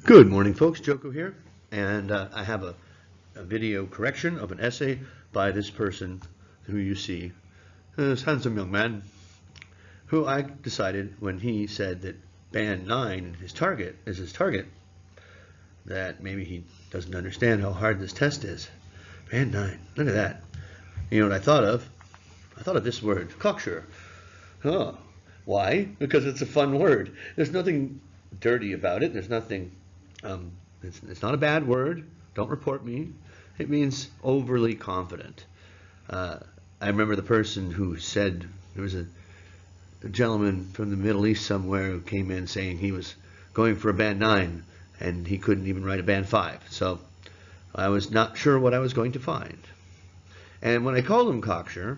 Good morning, folks. Joko here, and I have a video correction of an essay by this person who you see, this handsome young man, who I decided when he said that band 9 is his target, that maybe he doesn't understand how hard this test is. Band 9, look at that. You know what I thought of? I thought of this word, Cocksure. Oh, why? Because it's a fun word. There's nothing dirty about it. There's nothing. It's not a bad word. Don't report me. It means overly confident. I remember the person who said, there was a gentleman from the Middle East somewhere who came in saying he was going for a band 9 and he couldn't even write a band 5. So I was not sure what I was going to find. And when I called him Cocksure,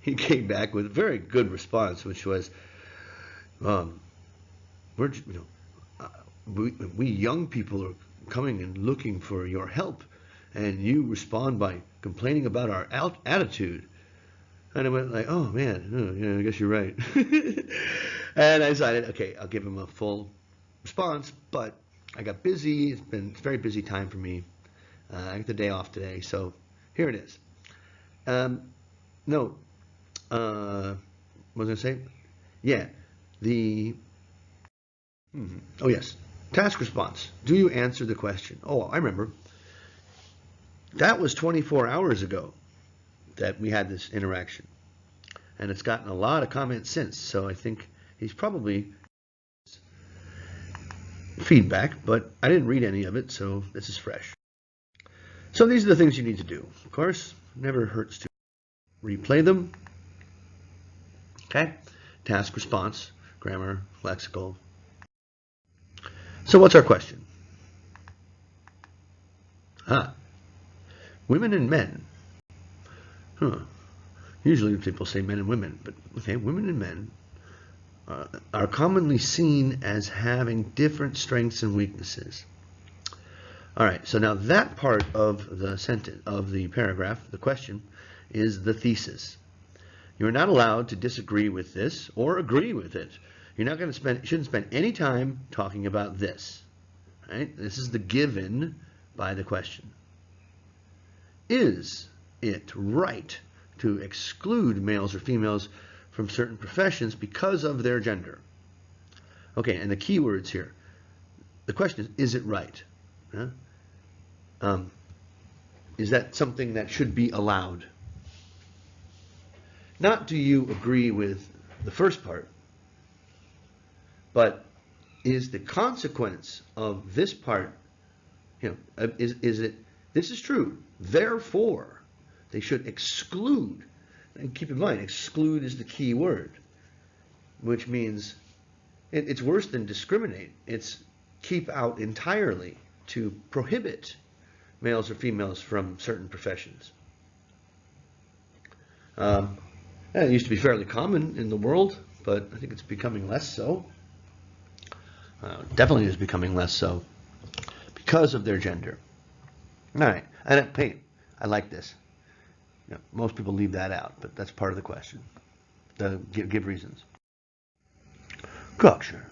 he came back with a very good response, which was, we young people are coming and looking for your help, and you respond by complaining about our attitude. And I went like, oh man, yeah, I guess you're right. And I decided, okay, I'll give him a full response, but I got busy. It's a very busy time for me. I got the day off today, so here it is. What was I say? Yeah, oh yes. Task response. Do you answer the question? Oh, I remember. That was 24 hours ago that we had this interaction. And it's gotten a lot of comments since, so I think he's probably feedback, but I didn't read any of it, so this is fresh. So these are the things you need to do. Of course, never hurts to replay them. Okay? Task response, grammar, lexical. So what's our question? Women and men. Usually people say men and women, but okay, women and men are commonly seen as having different strengths and weaknesses. All right, so now that part of the sentence, of the paragraph, the question, is the thesis. You're not allowed to disagree with this or agree with it. You're not going to shouldn't spend any time talking about this. Right? This is the given by the question. Is it right to exclude males or females from certain professions because of their gender? Okay, and the key words here. The question is it right? Is that something that should be allowed? Not do you agree with the first part, but is the consequence of this part, is it, this is true, therefore they should exclude, and keep in mind, exclude is the key word, which means it's worse than discriminate. It's keep out entirely, to prohibit males or females from certain professions. It used to be fairly common in the world, but I think it's becoming less so. Definitely is becoming less so because of their gender. All right, and hey, I like this. Most people leave that out, but that's part of the question. Give reasons. Cocksure.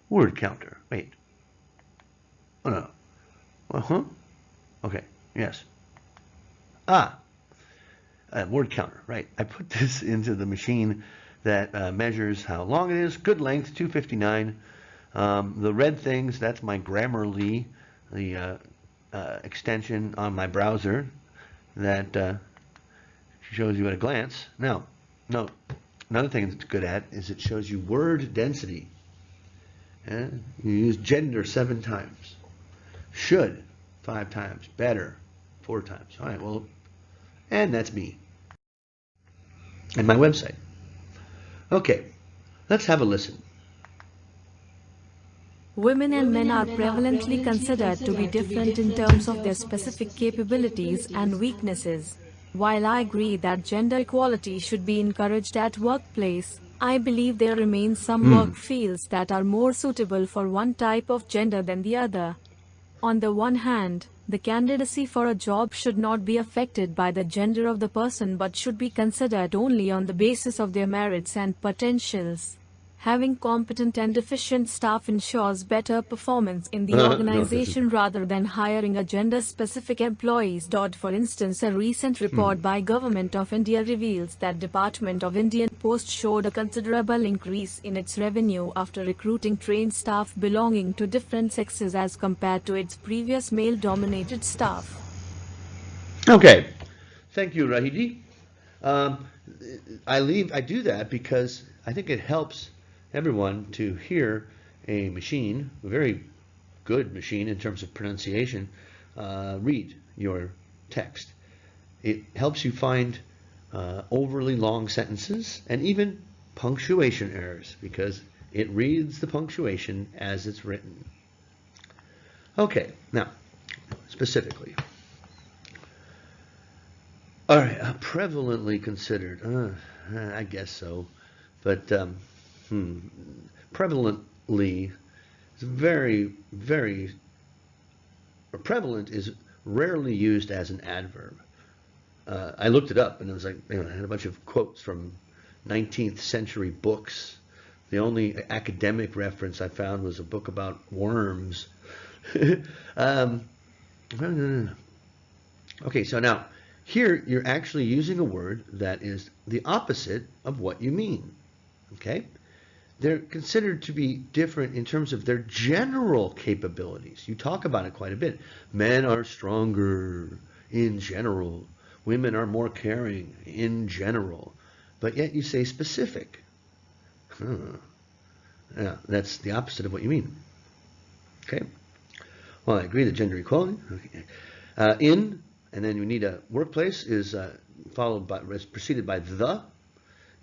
Word counter. Wait. Oh no. Okay. Yes. Word counter. Right. I put this into the machine that measures how long it is. Good length, 259. The red things, that's my Grammarly, the extension on my browser that shows you at a glance. Now, another thing it's good at is it shows you word density. You use gender 7 times. Should 5 times. Better 4 times. All right, well, and that's me. And my website. Okay, let's have a listen. Women and men are prevalently considered to be different in terms of their specific capabilities and weaknesses. While I agree that gender equality should be encouraged at workplace, I believe there remain some work fields that are more suitable for one type of gender than the other. On the one hand, the candidacy for a job should not be affected by the gender of the person but should be considered only on the basis of their merits and potentials. Having competent and efficient staff ensures better performance in the No, it organization rather than hiring a gender-specific employees. For instance, a recent report by Government of India reveals that Department of Indian Post showed a considerable increase in its revenue after recruiting trained staff belonging to different sexes as compared to its previous male-dominated staff. Okay, thank you, Rahidi. Um, I do that because I think it helps everyone to hear a machine, a very good machine in terms of pronunciation, read your text. It helps you find overly long sentences and even punctuation errors because it reads the punctuation as it's written. Okay, now, specifically. All right, prevalently considered. I guess so, but prevalently is prevalent is rarely used as an adverb. I looked it up, and it was like, I had a bunch of quotes from 19th century books. The only academic reference I found was a book about worms. Okay, so now, here you're actually using a word that is the opposite of what you mean, okay? They're considered to be different in terms of their general capabilities. You talk about it quite a bit. Men are stronger in general. Women are more caring in general. But yet you say specific. Yeah, that's the opposite of what you mean. Okay? Well, I agree that gender equality. Okay. In, and then you need a workplace is preceded by the.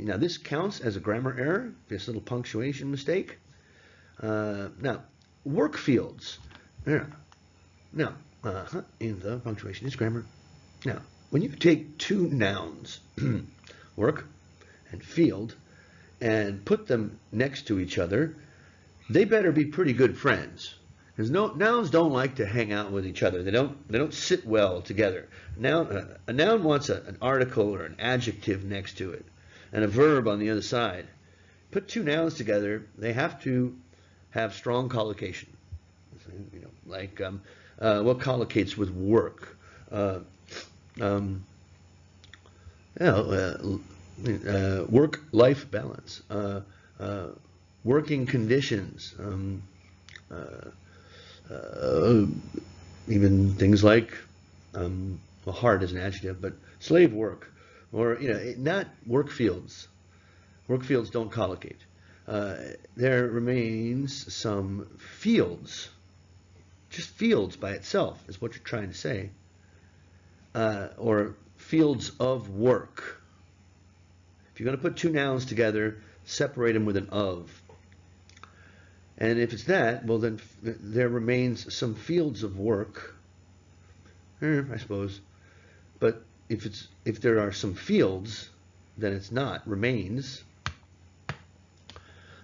Now this counts as a grammar error, this little punctuation mistake. Now, work fields. Yeah. Now, in the punctuation is grammar. Now, when you take two nouns, work and field, and put them next to each other, they better be pretty good friends. Because nouns don't like to hang out with each other. They don't sit well together. A noun wants an article or an adjective next to it, and a verb on the other side. Put two nouns together, they have to have strong collocation. You know, like what collocates with work? Work-life balance, working conditions, even things like, well, hard is an adjective, but slave work, or not work fields. Work fields don't collocate. There remains some fields. Just fields by itself is what you're trying to say, or fields of work. If you're going to put two nouns together, separate them with an of. And if it's that, well, then there remains some fields of work, I suppose. But if there are some fields, then it's not remains.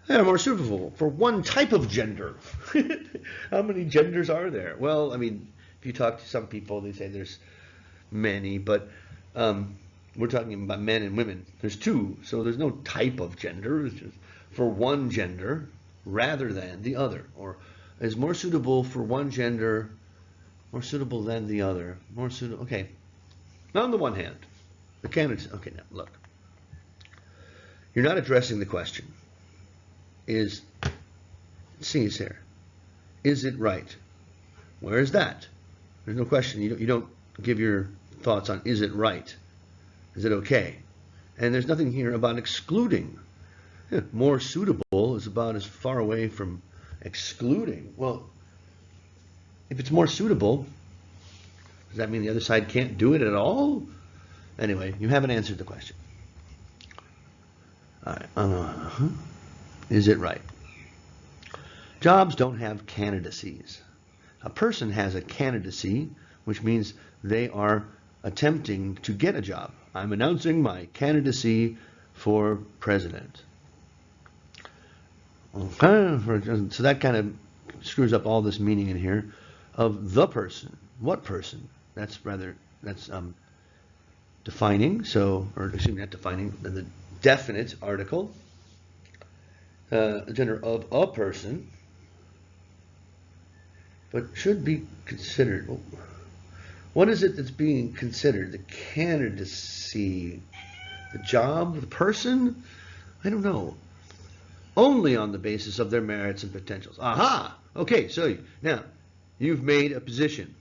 They are more suitable for one type of gender. How many genders are there? Well, I mean, if you talk to some people, they say there's many, but we're talking about men and women. There's two, so there's no type of gender. It's just for one gender rather than the other, or is more suitable for one gender, more suitable than the other, more suitable. Okay. Now, on the one hand, the candidates. Okay, now look. You're not addressing the question. See here. Is it right? Where is that? There's no question. You don't give your thoughts on is it right? Is it okay? And there's nothing here about excluding. More suitable is about as far away from excluding. Well, if it's more suitable, does that mean the other side can't do it at all? Anyway, you haven't answered the question. All right. Is it right? Jobs don't have candidacies. A person has a candidacy, which means they are attempting to get a job. I'm announcing my candidacy for president. Okay, so that kind of screws up all this meaning in here of the person. What person? That's defining. So, or excuse me, not defining. The definite article. gender of a person, but should be considered. What is it that's being considered? The candidacy, the job, the person? I don't know. Only on the basis of their merits and potentials. Aha! Okay, so now you've made a position.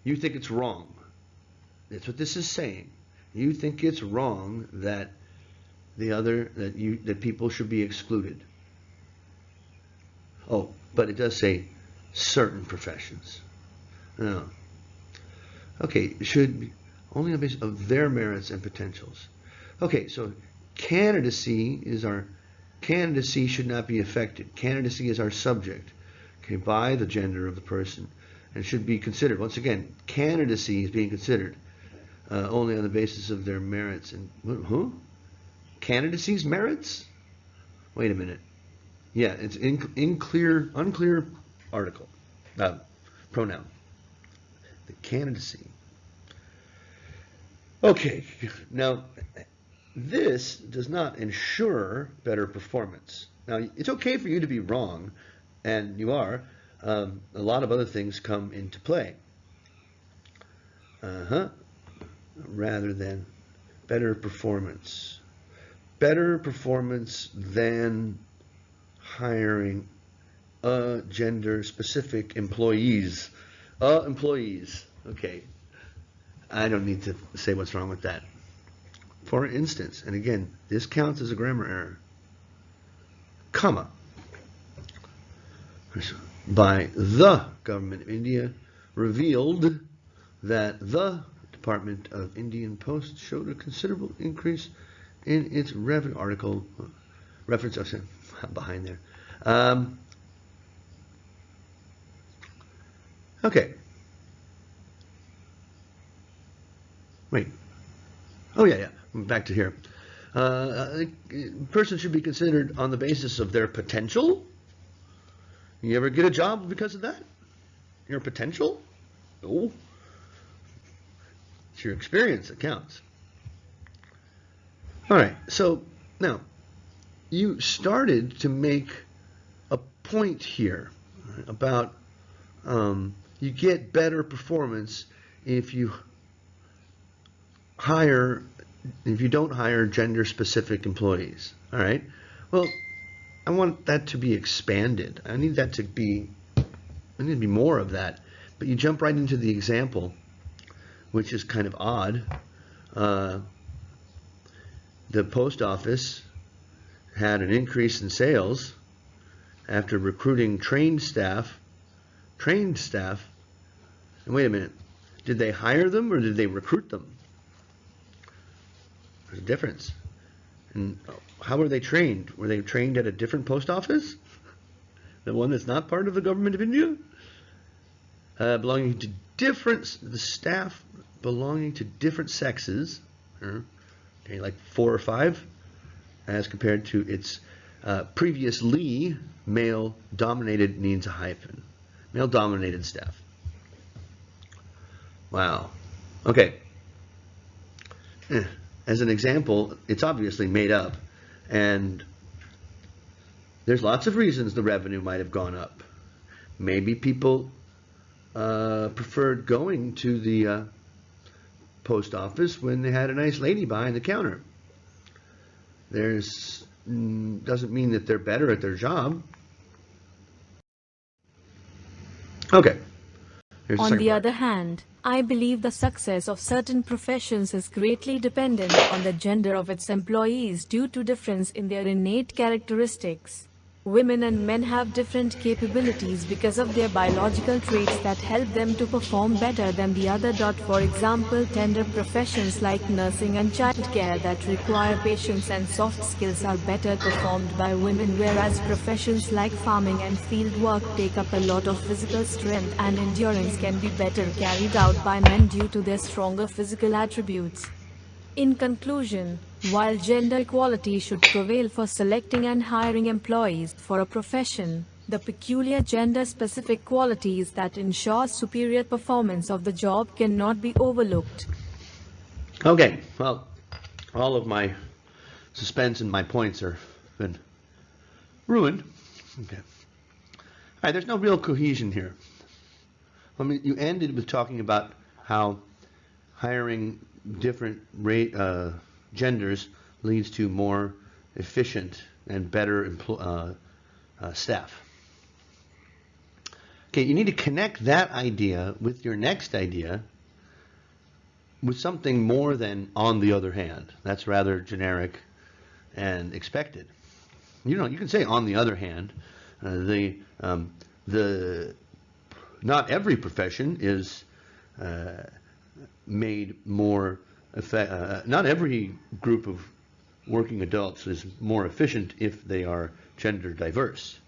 You think it's wrong. That's what this is saying. You think it's wrong that that people should be excluded. Oh, but it does say certain professions. No. Okay, should be only on the basis of their merits and potentials. Okay, so candidacy should not be affected. Candidacy is our subject, okay, by the gender of the person, and should be considered. Once again, candidacy is being considered only on the basis of their merits. And candidacy's merits? Wait a minute. Yeah, it's unclear article, pronoun. The candidacy. Okay, now this does not ensure better performance. Now, it's okay for you to be wrong, and you are. A lot of other things come into play. Rather than better performance. Better performance than hiring gender-specific employees. Employees. Okay. I don't need to say what's wrong with that. For instance, and again, this counts as a grammar error, comma, by the government of India revealed that the Department of Indian Post showed a considerable increase in its revenue. Article reference, behind there. Okay. Wait. Oh, yeah. Back to here. A person should be considered on the basis of their potential. You ever get a job because of that? Your potential? No. It's your experience that counts. All right. So now you started to make a point here about you get better performance if you don't hire gender-specific employees. All right. Well, I want that to be expanded. I need to be more of that. But you jump right into the example, which is kind of odd. The post office had an increase in sales after recruiting trained staff. And wait a minute, did they hire them or did they recruit them? There's a difference. And how were they trained? Were they trained at a different post office? The one that's not part of the government of India? The staff belonging to different sexes, okay, like 4 or 5, as compared to its previously male-dominated, needs a hyphen. Male-dominated staff. Wow. Okay. As an example, it's obviously made up, and there's lots of reasons the revenue might have gone up. Maybe people preferred going to the post office when they had a nice lady behind the counter. Doesn't mean that they're better at their job. Okay. On the other hand, I believe the success of certain professions is greatly dependent on the gender of its employees due to difference in their innate characteristics. Women and men have different capabilities because of their biological traits that help them to perform better than the other. For example, tender professions like nursing and childcare that require patience and soft skills are better performed by women, whereas professions like farming and field work take up a lot of physical strength and endurance can be better carried out by men due to their stronger physical attributes. In conclusion, while gender equality should prevail for selecting and hiring employees for a profession, the peculiar gender-specific qualities that ensure superior performance of the job cannot be overlooked. Okay, well, all of my suspense and my points are been ruined. Okay. All right, there's no real cohesion here. I mean, you ended with talking about how hiring different genders leads to more efficient and better staff. Okay, you need to connect that idea with your next idea with something more than on the other hand. That's rather generic and expected. You know, you can say on the other hand, not every profession is made more not every group of working adults is more efficient if they are gender diverse.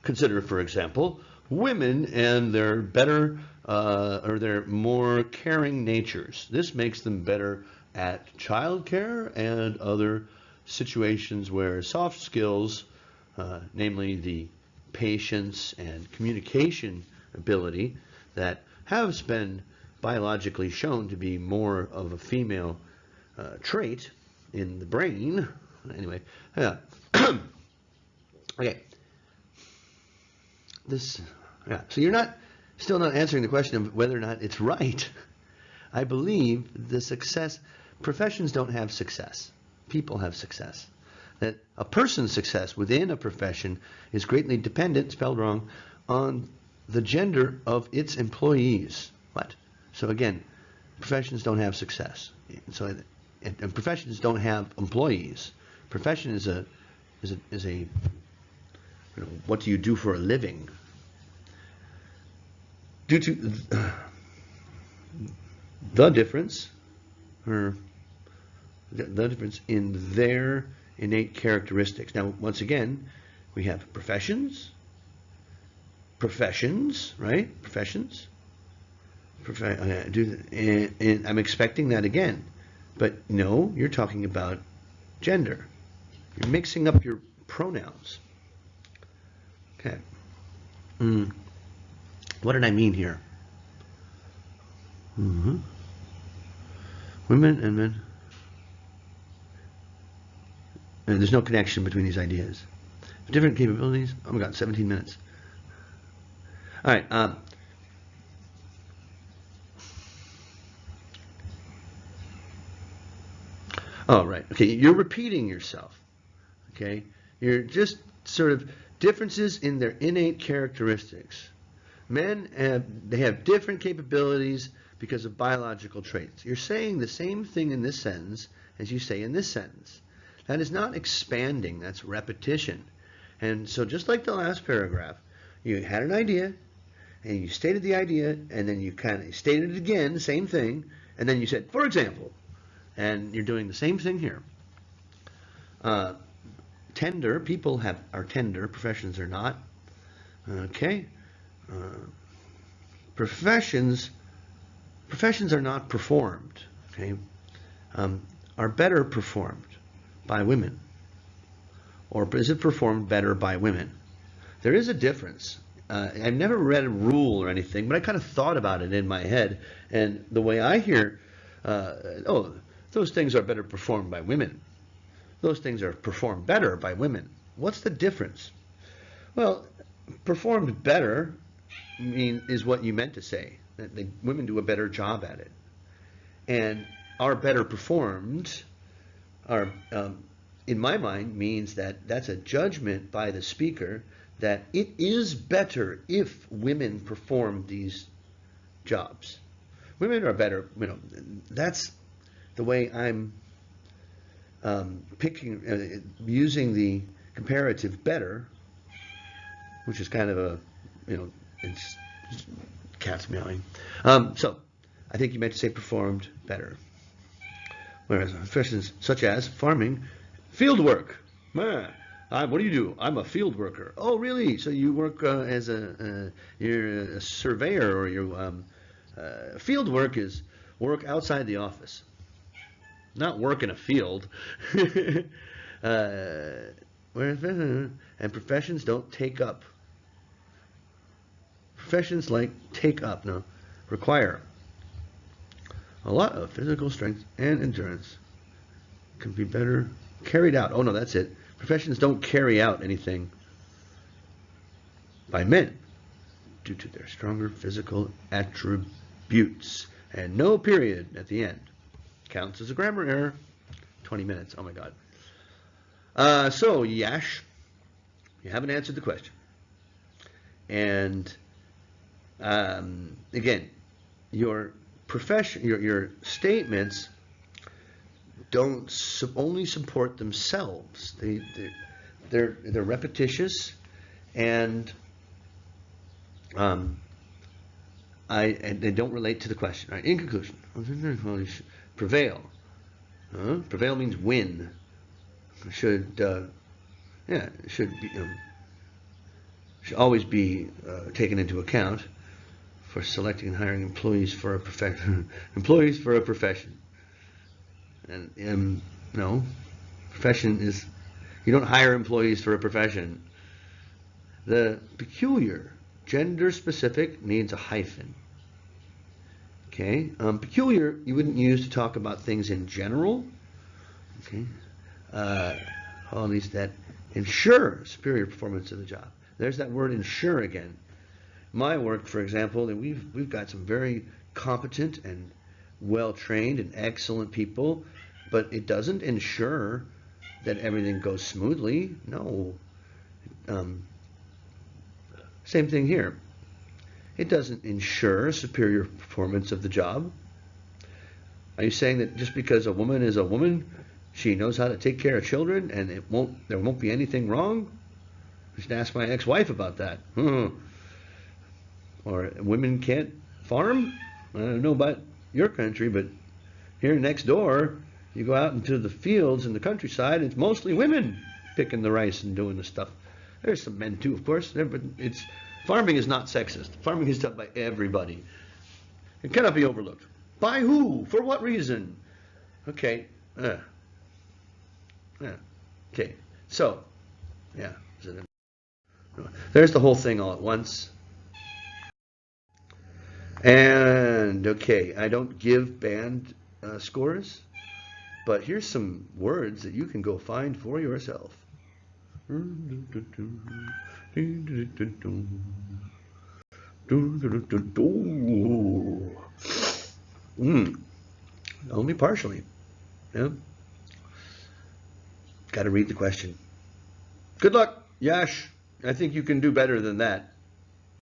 Consider, for example, women and their better or their more caring natures. This makes them better at childcare and other situations where soft skills, namely the patience and communication ability that have been biologically shown to be more of a female trait in the brain. Anyway, yeah. Okay. So you're still not answering the question of whether or not it's right. I believe professions don't have success. People have success. That a person's success within a profession is greatly dependent, spelled wrong, on the gender of its employees. What? So again, professions don't have success. So, and professions don't have employees. Profession is a what do you do for a living? Due to the difference, or the difference in their innate characteristics. Now, once again, we have professions, right? Professions. And I'm expecting that again. But no, you're talking about gender. You're mixing up your pronouns. Okay. What did I mean here? Women and men. And there's no connection between these ideas. Different capabilities. Oh my God, 17 minutes. All right. Oh, right. Okay, you're repeating yourself. Okay, you're just sort of differences in their innate characteristics. Men have different capabilities because of biological traits. You're saying the same thing in this sentence as you say in this sentence. That is not expanding, that's repetition. And so just like the last paragraph, you had an idea, and you stated the idea, and then you kind of stated it again, the same thing, and then you said, for example, and you're doing the same thing here. Tender, people are tender, professions are not. Okay. Professions are not performed, okay, are better performed by women. Or is it performed better by women? There is a difference. I've never read a rule or anything, but I kind of thought about it in my head. And the way I hear, those things are better performed by women. Those things are performed better by women. What's the difference? Well, performed better is what you meant to say. That the women do a better job at it. And are better performed are, in my mind, means that that's a judgment by the speaker that it is better if women perform these jobs. Women are better, that's the way I'm using the comparative better, which is kind of a, it's cats meowing. So I think you meant to say performed better. Whereas professions such as farming, field work. What do you do? I'm a field worker. Oh, really? So you work as you're a surveyor, or your field work is work outside the office, not work in a field. And professions don't take up. Professions like take up, no, require a lot of physical strength and endurance. Can be better carried out. Oh no, that's it. Professions don't carry out anything. by men due to their stronger physical attributes. And no period at the end. Counts as a grammar error. 20 minutes. Oh my God. So, Yash, you haven't answered the question. And again, your profession, your statements don't only support themselves. They're repetitious, and they don't relate to the question. All right, in conclusion, prevail. Prevail means win. Should always be taken into account for selecting and hiring employees for a profession. Employees for a profession. And no, profession is, you don't hire employees for a profession. The peculiar, gender specific needs a hyphen. Okay, peculiar you wouldn't use to talk about things in general. Okay, qualities that ensure superior performance of the job. There's that word ensure again. My work, for example, that we've got some very competent and well-trained and excellent people, but it doesn't ensure that everything goes smoothly. No. Same thing here. It doesn't ensure superior performance of the job. Are you saying that just because a woman is a woman, she knows how to take care of children and there won't be anything wrong? I should ask my ex-wife about that. Or women can't farm? I don't know about your country, but here next door, you go out into the fields in the countryside, it's mostly women picking the rice and doing the stuff. There's some men too, of course, but farming is not sexist. Farming is done by everybody. It cannot be overlooked. By who? For what reason? Okay. Okay. So, yeah. There's the whole thing all at once. And, okay, I don't give band scores, but here's some words that you can go find for yourself. Only partially. Yeah. Got to read the question. Good luck, Yash. I think you can do better than that.